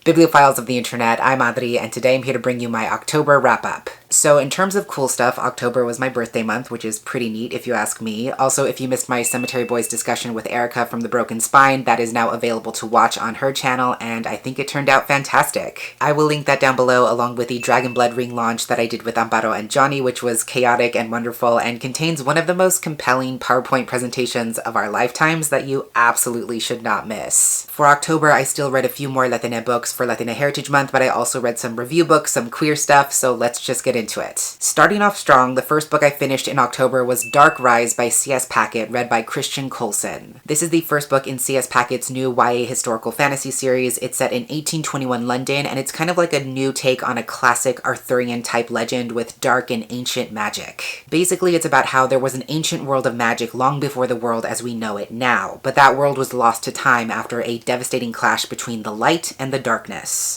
Bibliophiles of the internet, I'm Adri, and today I'm here to bring you my October wrap-up. So in terms of cool stuff, October was my birthday month, which is pretty neat if you ask me. Also, if you missed my Cemetery Boys discussion with Erica from The Broken Spine, that is now available to watch on her channel, and I think it turned out fantastic. I will link that down below along with the Dragon Blood ring launch that I did with Amparo and Johnny, which was chaotic and wonderful and contains one of the most compelling PowerPoint presentations of our lifetimes that you absolutely should not miss. For October, I still read a few more Latina books for Latina Heritage Month, but I also read some review books, some queer stuff, so let's just get into it. Starting off strong, the first book I finished in October was Dark Rise by C.S. Packet, read by Christian Colson. This is the first book in C.S. Packett's new YA historical fantasy series. It's set in 1821 London, and it's kind of like a new take on a classic Arthurian-type legend with dark and ancient magic. Basically, it's about how there was an ancient world of magic long before the world as we know it now, but that world was lost to time after a devastating clash between the light and the darkness.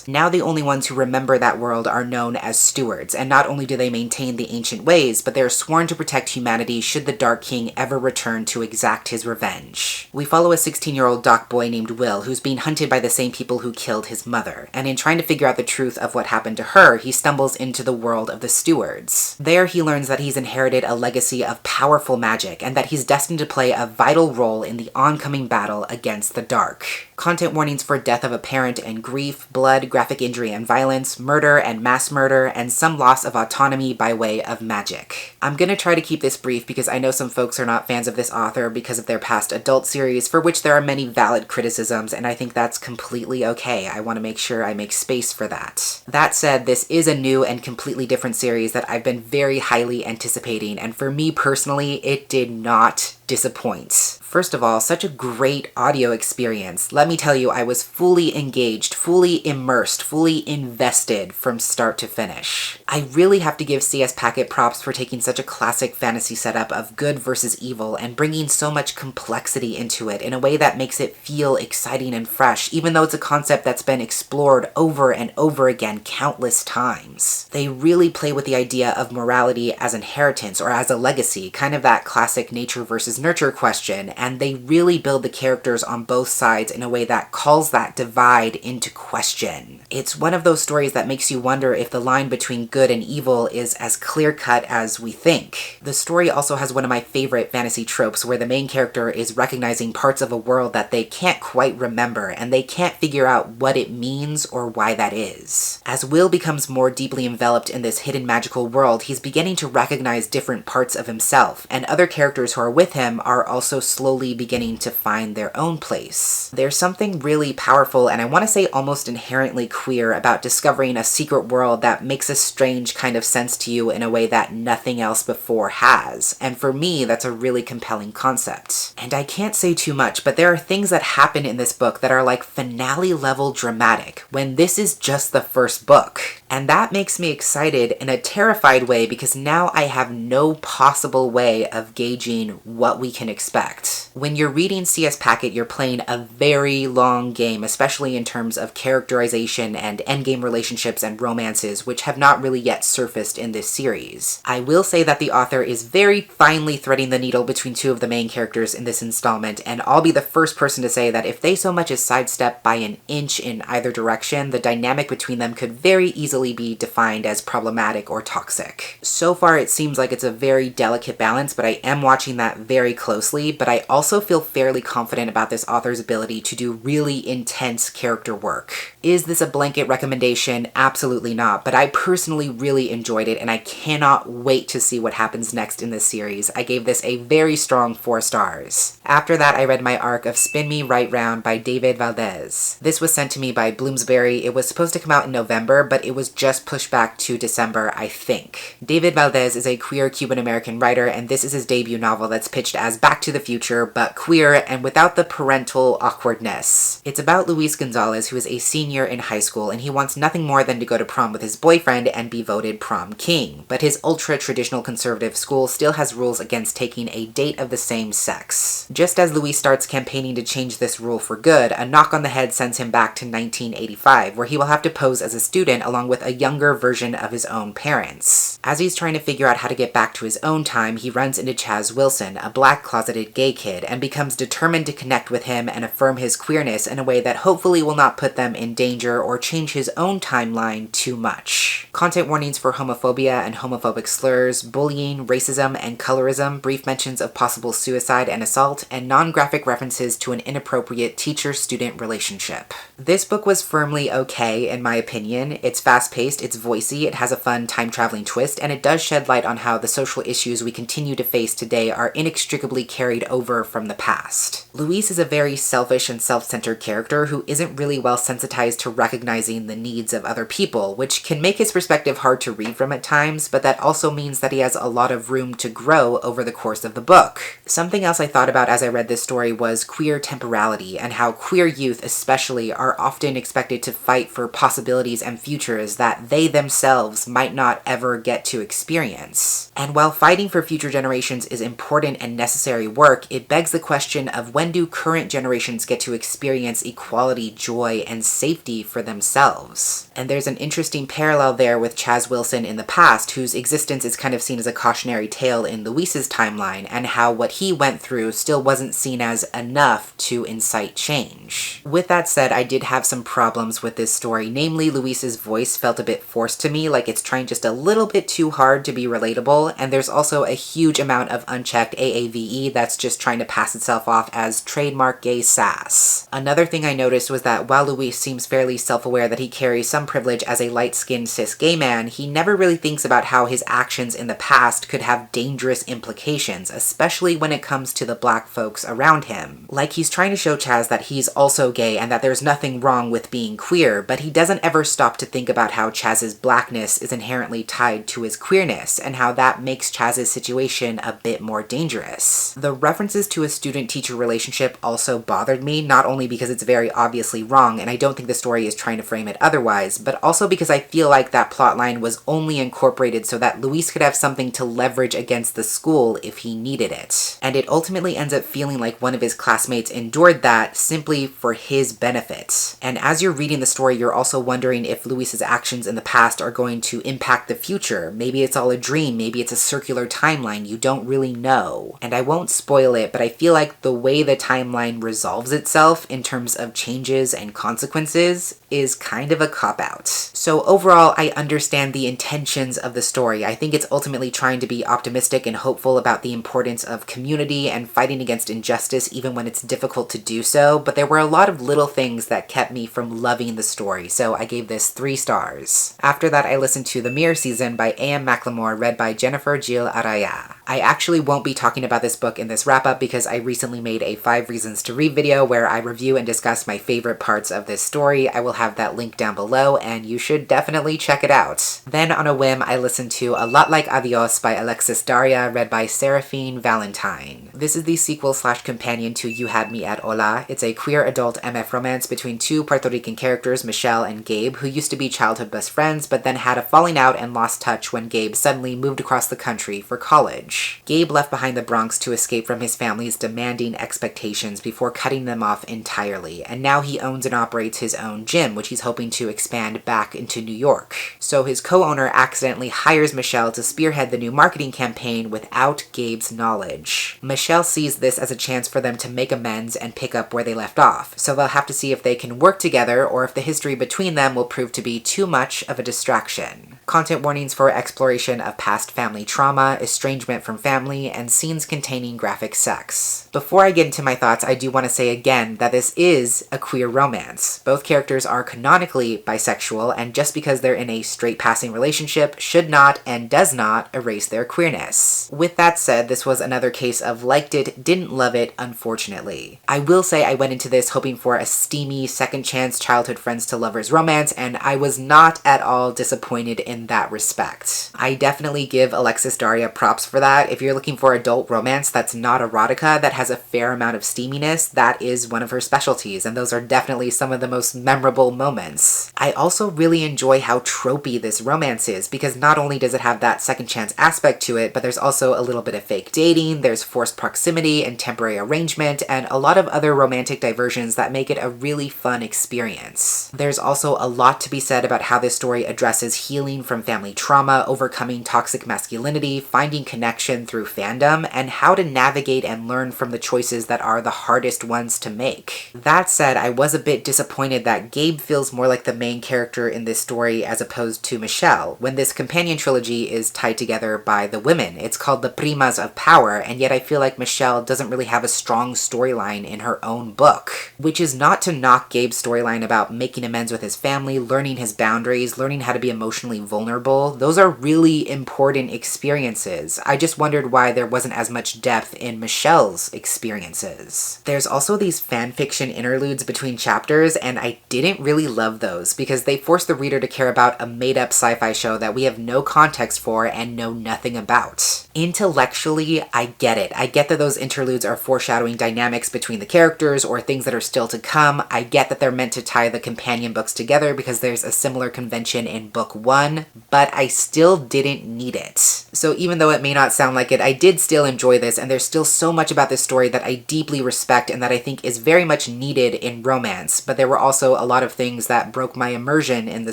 Now the only ones who remember that world are known as stewards, and not only do they maintain the ancient ways, but they are sworn to protect humanity should the Dark King ever return to exact his revenge. We follow a 16-year-old dock boy named Will, who's being hunted by the same people who killed his mother, and in trying to figure out the truth of what happened to her, he stumbles into the world of the stewards. There he learns that he's inherited a legacy of powerful magic, and that he's destined to play a vital role in the oncoming battle against the dark. Content warnings for death of a parent and grief, blood, graphic injury and violence, murder and mass murder, and some loss of autonomy by way of magic. I'm gonna try to keep this brief because I know some folks are not fans of this author because of their past adult series, for which there are many valid criticisms, and I think that's completely okay. I want to make sure I make space for that. That said, this is a new and completely different series that I've been very highly anticipating, and for me personally, it did not disappoint. First of all, such a great audio experience. Let me tell you, I was fully engaged, fully immersed, fully invested from start to finish. I really have to give C.S. Packet props for taking such a classic fantasy setup of good versus evil and bringing so much complexity into it in a way that makes it feel exciting and fresh, even though it's a concept that's been explored over and over again countless times. They really play with the idea of morality as inheritance or as a legacy, kind of that classic nature versus nurture question, and they really build the characters on both sides in a way that calls that divide into question. It's one of those stories that makes you wonder if the line between good and evil is as clear-cut as we think. The story also has one of my favorite fantasy tropes where the main character is recognizing parts of a world that they can't quite remember, and they can't figure out what it means or why that is. As Will becomes more deeply enveloped in this hidden magical world, he's beginning to recognize different parts of himself, and other characters who are with him are also slowly beginning to find their own place. There's something really powerful, and I want to say almost inherently queer, about discovering a secret world that makes a strange kind of sense to you in a way that nothing else before has. And for me, that's a really compelling concept. And I can't say too much, but there are things that happen in this book that are like finale level dramatic, when this is just the first book. And that makes me excited in a terrified way because now I have no possible way of gauging what we can expect. When you're reading C.S. Packet, you're playing a very long game, especially in terms of characterization and endgame relationships and romances, which have not really yet surfaced in this series. I will say that the author is very finely threading the needle between two of the main characters in this installment, and I'll be the first person to say that if they so much as sidestep by an inch in either direction, the dynamic between them could very easily be defined as problematic or toxic. So far, it seems like it's a very delicate balance, but I am watching that very closely, but I also feel fairly confident about this author's ability to do really intense character work. Is this a blanket recommendation? Absolutely not, but I personally really enjoyed it, and I cannot wait to see what happens next in this series. I gave this a very strong 4 stars. After that, I read my arc of Spin Me Right Round by David Valdez. This was sent to me by Bloomsbury. It was supposed to come out in November, but it was just pushed back to December, I think. David Valdez is a queer Cuban-American writer, and this is his debut novel that's pitched as Back to the Future, but queer and without the parental awkwardness. It's about Luis Gonzalez, who is a senior in high school, and he wants nothing more than to go to prom with his boyfriend and be voted prom king. But his ultra-traditional conservative school still has rules against taking a date of the same sex. Just as Luis starts campaigning to change this rule for good, a knock on the head sends him back to 1985, where he will have to pose as a student along with with a younger version of his own parents. As he's trying to figure out how to get back to his own time, he runs into Chaz Wilson, a black closeted gay kid, and becomes determined to connect with him and affirm his queerness in a way that hopefully will not put them in danger or change his own timeline too much. Content warnings for homophobia and homophobic slurs, bullying, racism, and colorism, brief mentions of possible suicide and assault, and non-graphic references to an inappropriate teacher-student relationship. This book was firmly okay, in my opinion. It's fast-paced, it's voicey, it has a fun time-traveling twist, and it does shed light on how the social issues we continue to face today are inextricably carried over from the past. Luis is a very selfish and self-centered character who isn't really well sensitized to recognizing the needs of other people, which can make his perspective hard to read from at times, but that also means that he has a lot of room to grow over the course of the book. Something else I thought about as I read this story was queer temporality, and how queer youth especially are often expected to fight for possibilities and futures that they themselves might not ever get to experience. And while fighting for future generations is important and necessary work, it begs the question of when do current generations get to experience equality, joy, and safety for themselves? And there's an interesting parallel there with Chaz Wilson in the past, whose existence is kind of seen as a cautionary tale in Luis's timeline, and how what he went through still wasn't seen as enough to incite change. With that said, I did have some problems with this story, namely Luis's voice felt a bit forced to me, like it's trying just a little bit too hard to be relatable, and there's also a huge amount of unchecked AAVE that's just trying to pass itself off as trademark gay sass. Another thing I noticed was that while Luis seems fairly self-aware that he carries some privilege as a light-skinned cis gay man, he never really thinks about how his actions in the past could have dangerous implications, especially when it comes to the black folks around him. Like he's trying to show Chaz that he's also gay and that there's nothing wrong with being queer, but he doesn't ever stop to think about how Chaz's blackness is inherently tied to his queerness, and how that makes Chaz's situation a bit more dangerous. The references to a student-teacher relationship also bothered me, not only because it's very obviously wrong, and I don't think the story is trying to frame it otherwise, but also because I feel like that plotline was only incorporated so that Luis could have something to leverage against the school if he needed it. And it ultimately ends up feeling like one of his classmates endured that simply for his benefit. And as you're reading the story, you're also wondering if Luis's actions in the past are going to impact the future. Maybe it's all a dream, maybe it's a circular timeline, you don't really know. And I won't spoil it, but I feel like the way the timeline resolves itself in terms of changes and consequences is kind of a cop-out. So overall, I understand the intentions of the story. I think it's ultimately trying to be optimistic and hopeful about the importance of community and fighting against injustice even when it's difficult to do so, but there were a lot of little things that kept me from loving the story, so I gave this 3 stars. After that, I listened to The Mirror Season by A.M. Macklemore, read by Jennifer Gil Araya. I actually won't be talking about this book in this wrap-up because I recently made a 5 Reasons to Read video where I review and discuss my favorite parts of this story. I will have that link down below, and you should definitely check it out. Then, on a whim, I listened to A Lot Like Adios by Alexis Daria, read by Seraphine Valentine. This is the sequel/companion to You Had Me at Hola. It's a queer adult MF romance between 2 Puerto Rican characters, Michelle and Gabe, who used to be childhood best friends, but then had a falling out and lost touch when Gabe suddenly moved across the country for college. Gabe left behind the Bronx to escape from his family's demanding expectations before cutting them off entirely, and now he owns and operates his own gym, which he's hoping to expand back into New York. So his co-owner accidentally hires Michelle to spearhead the new marketing campaign without Gabe's knowledge. Michelle sees this as a chance for them to make amends and pick up where they left off, so they'll have to see if they can work together or if the history between them will prove to be too much of a distraction. Content warnings for exploration of past family trauma, estrangement from family, and scenes containing graphic sex. Before I get into my thoughts, I do want to say again that this is a queer romance. Both characters are canonically bisexual, and just because they're in a straight-passing relationship should not and does not erase their queerness. With that said, this was another case of liked it, didn't love it, unfortunately. I will say I went into this hoping for a steamy second chance childhood friends to lovers romance, and I was not at all disappointed in in that respect. I definitely give Alexis Daria props for that. If you're looking for adult romance that's not erotica, that has a fair amount of steaminess, that is one of her specialties, and those are definitely some of the most memorable moments. I also really enjoy how tropey this romance is, because not only does it have that second chance aspect to it, but there's also a little bit of fake dating, there's forced proximity and temporary arrangement, and a lot of other romantic diversions that make it a really fun experience. There's also a lot to be said about how this story addresses healing from family trauma, overcoming toxic masculinity, finding connection through fandom, and how to navigate and learn from the choices that are the hardest ones to make. That said, I was a bit disappointed that Gabe feels more like the main character in this story as opposed to Michelle, when this companion trilogy is tied together by the women. It's called The Primas of Power, and yet I feel like Michelle doesn't really have a strong storyline in her own book. Which is not to knock Gabe's storyline about making amends with his family, learning his boundaries, learning how to be emotionally vulnerable. Those are really important experiences. I just wondered why there wasn't as much depth in Michelle's experiences. There's also these fanfiction interludes between chapters, and I didn't really love those because they force the reader to care about a made-up sci-fi show that we have no context for and know nothing about. Intellectually, I get it. I get that those interludes are foreshadowing dynamics between the characters or things that are still to come. I get that they're meant to tie the companion books together because there's a similar convention in book 1, but I still didn't need it. So even though it may not sound like it, I did still enjoy this, and there's still so much about this story that I deeply respect and that I think is very much needed in romance, but there were also a lot of things that broke my immersion in the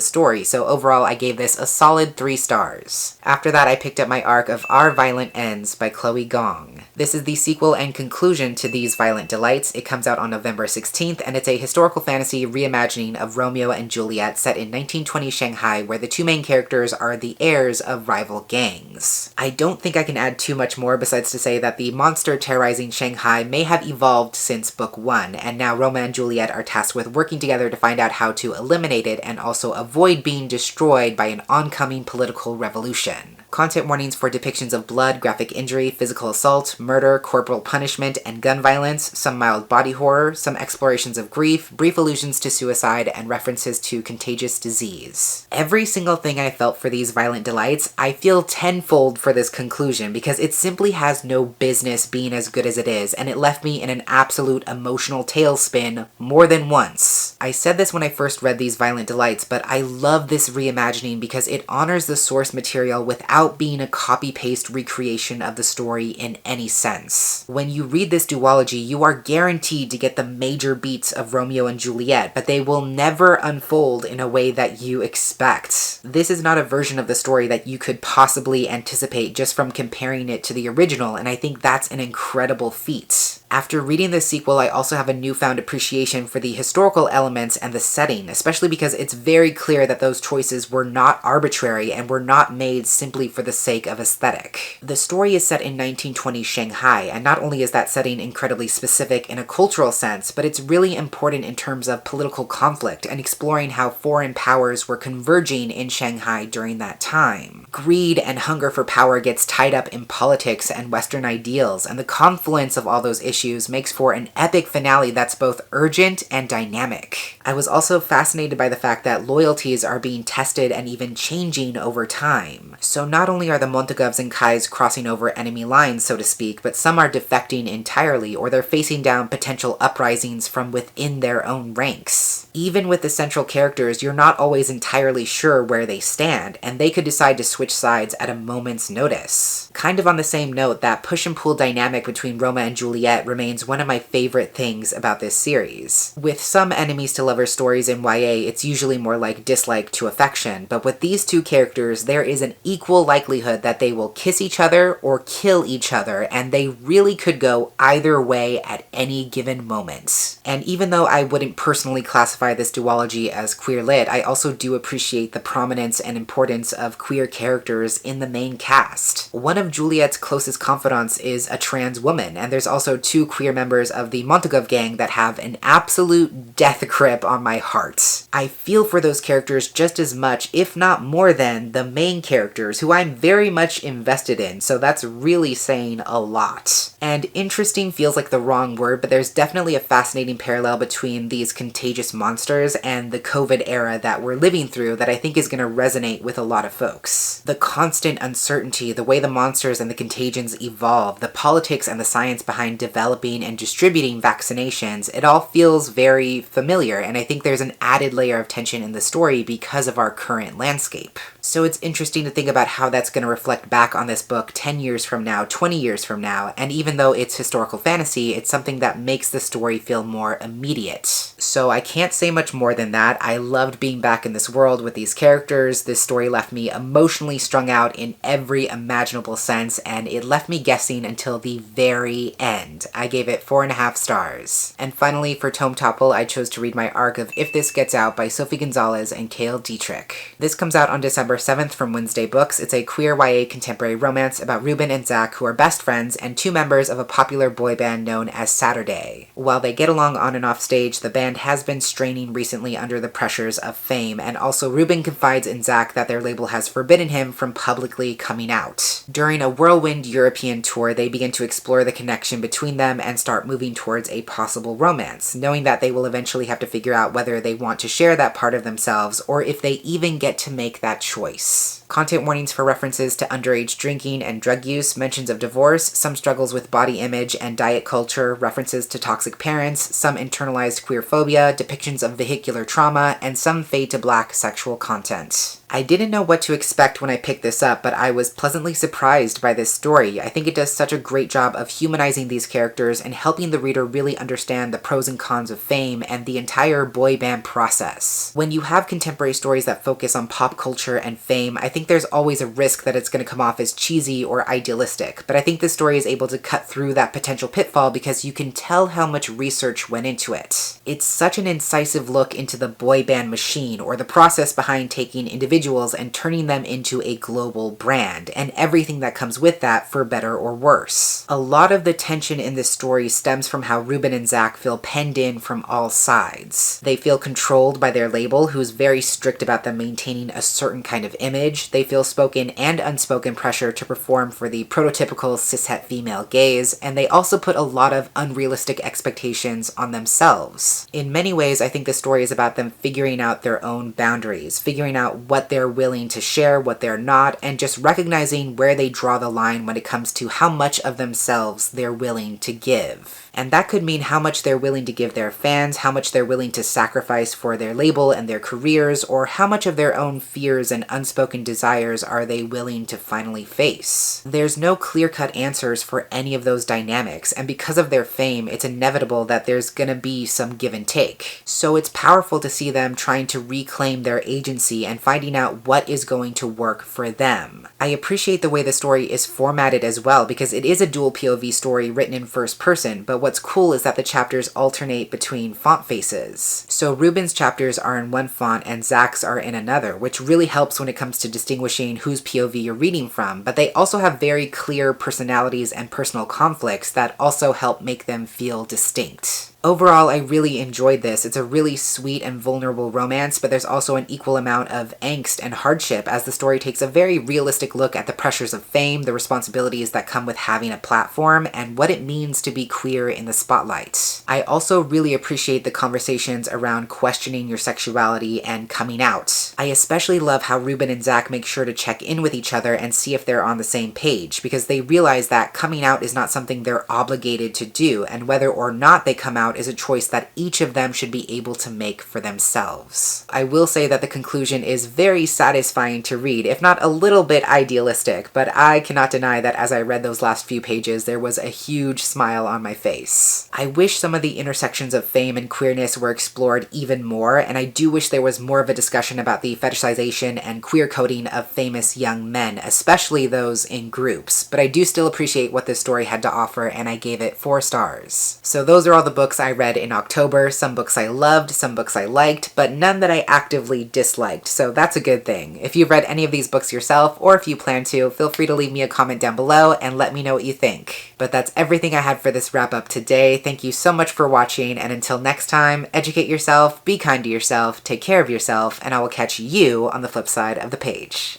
story, so overall I gave this a solid 3 stars. After that, I picked up my arc of Our Violent Ends by Chloe Gong. This is the sequel and conclusion to These Violent Delights. It comes out on November 16th, and it's a historical fantasy reimagining of Romeo and Juliet set in 1920 Shanghai, where the two main characters are the heirs of rival gangs. I don't think I can add too much more besides to say that the monster terrorizing Shanghai may have evolved since book 1, and now Romeo and Juliet are tasked with working together to find out how to eliminate it and also avoid being destroyed by an oncoming political revolution. Content warnings for depictions of blood, graphic injury, physical assault, murder, corporal punishment, and gun violence, some mild body horror, some explorations of grief, brief allusions to suicide, and references to contagious disease. Every single thing I felt for These Violent Delights, I feel tenfold for this conclusion because it simply has no business being as good as it is, and it left me in an absolute emotional tailspin more than once. I said this when I first read These Violent Delights, but I love this reimagining because it honors the source material without being a copy-paste recreation of the story in any sense. When you read this duology, you are guaranteed to get the major beats of Romeo and Juliet, but they will never unfold in a way that you expect. This is not a version of the story that you could possibly anticipate just from comparing it to the original, and I think that's an incredible feat. After reading this sequel, I also have a newfound appreciation for the historical elements and the setting, especially because it's very clear that those choices were not arbitrary and were not made simply for the sake of aesthetic. The story is set in 1920 Shanghai, and not only is that setting incredibly specific in a cultural sense, but it's really important in terms of political conflict and exploring how foreign powers were converging in Shanghai during that time. Greed and hunger for power gets tied up in politics and Western ideals, and the confluence of all those issues makes for an epic finale that's both urgent and dynamic. I was also fascinated by the fact that loyalties are being tested and even changing over time. So not only are the Montagovs and Kais crossing over enemy lines, so to speak, but some are defecting entirely, or they're facing down potential uprisings from within their own ranks. Even with the central characters, you're not always entirely sure where they stand, and they could decide to switch sides at a moment's notice. Kind of on the same note, that push and pull dynamic between Romeo and Juliet remains one of my favorite things about this series. With some enemies to lovers stories in YA, it's usually more like dislike to affection, but with these two characters, there is an equal likelihood that they will kiss each other or kill each other, and they really could go either way at any given moment. And even though I wouldn't personally classify this duology as queer lit, I also do appreciate the prominence and importance of queer characters in the main cast. One of Juliet's closest confidants is a trans woman, and there's also two two queer members of the Montagov gang that have an absolute death grip on my heart. I feel for those characters just as much, if not more than, the main characters, who I'm very much invested in, so that's really saying a lot. And interesting feels like the wrong word, but there's definitely a fascinating parallel between these contagious monsters and the COVID era that we're living through that I think is going to resonate with a lot of folks. The constant uncertainty, the way the monsters and the contagions evolve, the politics and the science behind developing and distributing vaccinations, it all feels very familiar, and I think there's an added layer of tension in the story because of our current landscape. So it's interesting to think about how that's going to reflect back on this book 10 years from now, 20 years from now, and even though it's historical fantasy, it's something that makes the story feel more immediate. So I can't say much more than that. I loved being back in this world with these characters. This story left me emotionally strung out in every imaginable sense, and it left me guessing until the very end. I gave it 4.5 stars. And finally, for Tome Topple, I chose to read my arc of If This Gets Out by Sophie Gonzalez and Cale Dietrich. This comes out on December 7th from Wednesday Books. It's a queer YA contemporary romance about Ruben and Zach, who are best friends and two members of a popular boy band known as Saturday. While they get along on and off stage, the band has been straining recently under the pressures of fame, and also Ruben confides in Zach that their label has forbidden him from publicly coming out. During a whirlwind European tour, they begin to explore the connection between them and start moving towards a possible romance, knowing that they will eventually have to figure out whether they want to share that part of themselves or if they even get to make that choice. Content warnings for references to underage drinking and drug use, mentions of divorce, some struggles with body image and diet culture, references to toxic parents, some internalized queer phobia, depictions of vehicular trauma, and some fade to black sexual content. I didn't know what to expect when I picked this up, but I was pleasantly surprised by this story. I think it does such a great job of humanizing these characters and helping the reader really understand the pros and cons of fame and the entire boy band process. When you have contemporary stories that focus on pop culture and fame, I think there's always a risk that it's going to come off as cheesy or idealistic, but I think this story is able to cut through that potential pitfall because you can tell how much research went into it. It's such an incisive look into the boy band machine, or the process behind taking individuals and turning them into a global brand, and everything that comes with that, for better or worse. A lot of the tension in this story stems from how Ruben and Zach feel penned in from all sides. They feel controlled by their label, who's very strict about them maintaining a certain kind of image. They feel spoken and unspoken pressure to perform for the prototypical cishet female gaze, and they also put a lot of unrealistic expectations on themselves. In many ways, I think the story is about them figuring out their own boundaries, figuring out what they're willing to share, what they're not, and just recognizing where they draw the line when it comes to how much of themselves they're willing to give. And that could mean how much they're willing to give their fans, how much they're willing to sacrifice for their label and their careers, or how much of their own fears and unspoken desires are they willing to finally face. There's no clear-cut answers for any of those dynamics, and because of their fame, it's inevitable that there's gonna be some give and take. So it's powerful to see them trying to reclaim their agency and finding out what is going to work for them. I appreciate the way the story is formatted as well, because it is a dual POV story written in first person, but what's cool is that the chapters alternate between font faces. So Ruben's chapters are in one font and Zach's are in another, which really helps when it comes to distinguishing whose POV you're reading from, but they also have very clear personalities and personal conflicts that also help make them feel distinct. Overall, I really enjoyed this. It's a really sweet and vulnerable romance, but there's also an equal amount of angst and hardship as the story takes a very realistic look at the pressures of fame, the responsibilities that come with having a platform, and what it means to be queer in the spotlight. I also really appreciate the conversations around questioning your sexuality and coming out. I especially love how Ruben and Zach make sure to check in with each other and see if they're on the same page, because they realize that coming out is not something they're obligated to do, and whether or not they come out is a choice that each of them should be able to make for themselves. I will say that the conclusion is very satisfying to read, if not a little bit idealistic, but I cannot deny that as I read those last few pages, there was a huge smile on my face. I wish some of the intersections of fame and queerness were explored even more, and I do wish there was more of a discussion about the fetishization and queer coding of famous young men, especially those in groups, but I do still appreciate what this story had to offer, and I gave it 4 stars. So those are all the books books I read in October, some books I loved, some books I liked, but none that I actively disliked, so that's a good thing. If you've read any of these books yourself, or if you plan to, feel free to leave me a comment down below and let me know what you think. But that's everything I had for this wrap up today. Thank you so much for watching, and until next time, educate yourself, be kind to yourself, take care of yourself, and I will catch you on the flip side of the page.